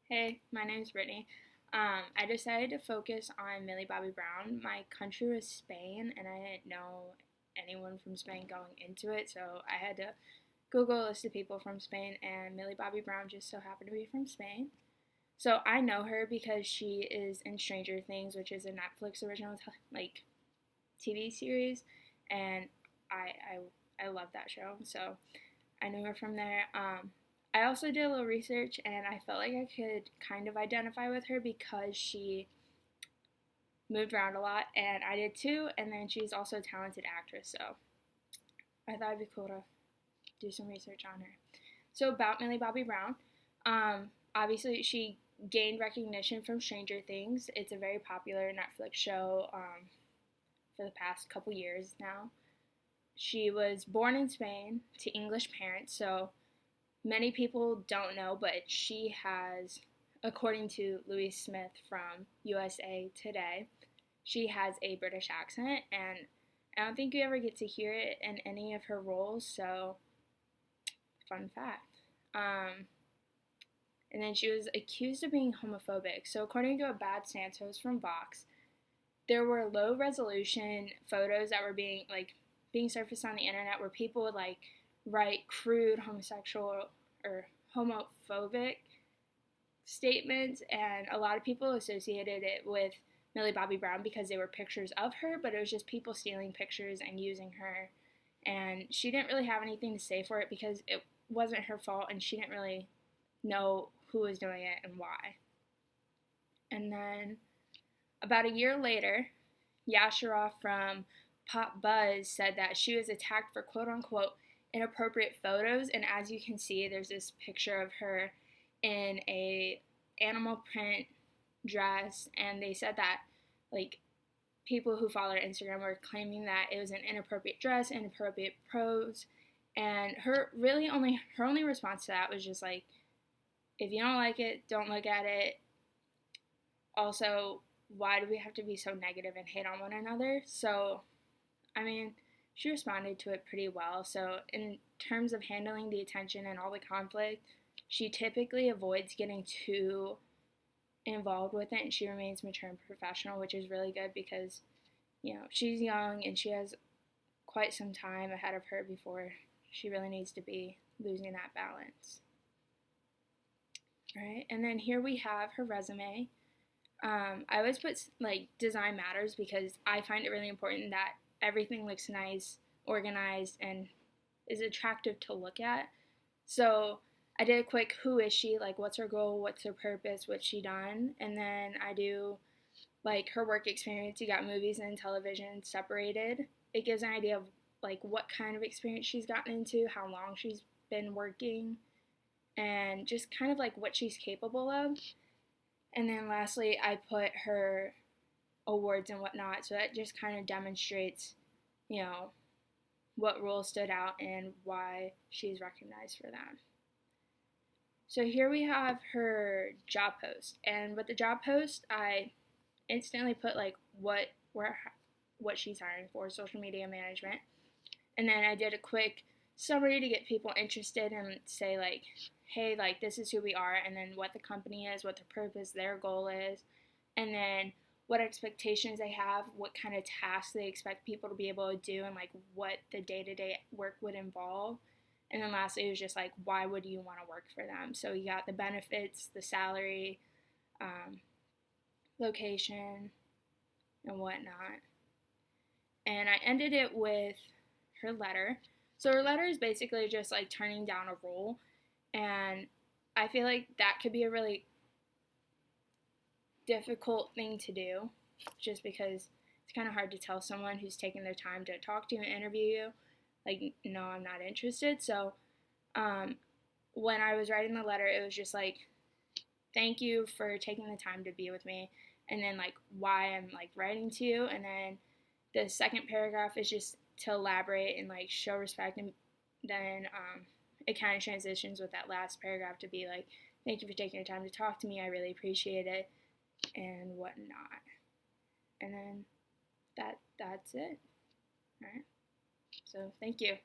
Hey, my name's Brittany. I decided to focus on Millie Bobby Brown. My country was Spain, and I didn't know anyone from Spain going into it, so I had to Google a list of people from Spain, and Millie Bobby Brown just so happened to be from Spain. So I know her because she is in Stranger Things, which is a Netflix original TV series, and I love that show. So I knew her from there. I also did a little research and I felt like I could kind of identify with her because she moved around a lot and I did too, and then she's also a talented actress, so I thought it'd be cool to do some research on her. So about Millie Bobby Brown, obviously she gained recognition from Stranger Things. It's a very popular Netflix show for the past couple years now. She was born in Spain to English parents, so many people don't know, but she has, according to Louise Smith from USA Today, she has a British accent, and I don't think you ever get to hear it in any of her roles, so fun fact. And then she was accused of being homophobic. So according to a Bad Santos from Vox, there were low resolution photos that were being surfaced on the internet where people would write crude homosexual or homophobic statements, and a lot of people associated it with Millie Bobby Brown because they were pictures of her, but it was just people stealing pictures and using her, and she didn't really have anything to say for it because it wasn't her fault and she didn't really know who was doing it and why. And then about a year later, Yasharoff from Pop Buzz said that she was attacked for quote-unquote inappropriate photos, and as you can see, there's this picture of her in a animal print dress, and they said that people who follow her Instagram were claiming that it was an inappropriate dress, inappropriate pose, and her only response to that was just if you don't like it, don't look at it. Also, why do we have to be so negative and hate on one another? So, I mean, she responded to it pretty well. So in terms of handling the attention and all the conflict, she typically avoids getting too involved with it, and she remains mature and professional, which is really good because, she's young and she has quite some time ahead of her before she really needs to be losing that balance. All right, and then here we have her resume. I always put design matters because I find it really important that everything looks nice, organized, and is attractive to look at. So I did a quick who is she, what's her goal, what's her purpose, what's she done, and then I do her work experience. You got movies and television separated. It gives an idea of what kind of experience she's gotten into, how long she's been working, and just kind of what she's capable of. And then lastly, I put her awards and whatnot, so that just kind of demonstrates, what roles stood out and why she's recognized for them. So here we have her job post, and with the job post, I instantly put what she's hiring for, social media management, and then I did a quick summary to get people interested and say hey, this is who we are, and then what the company is, what their purpose, their goal is, and then what expectations they have, what kind of tasks they expect people to be able to do, and what the day-to-day work would involve. And then lastly, it was just why would you want to work for them? So you got the benefits, the salary, location, and whatnot. And I ended it with her letter. So her letter is basically just turning down a role, and I feel like that could be a really difficult thing to do, just because it's kind of hard to tell someone who's taking their time to talk to you and interview you, no, I'm not interested. So when I was writing the letter, it was just thank you for taking the time to be with me, and then why I'm writing to you, and then the second paragraph is just to elaborate and show respect, and then it kind of transitions with that last paragraph to be thank you for taking your time to talk to me, I really appreciate it, and whatnot. And then that's it. All right. So thank you.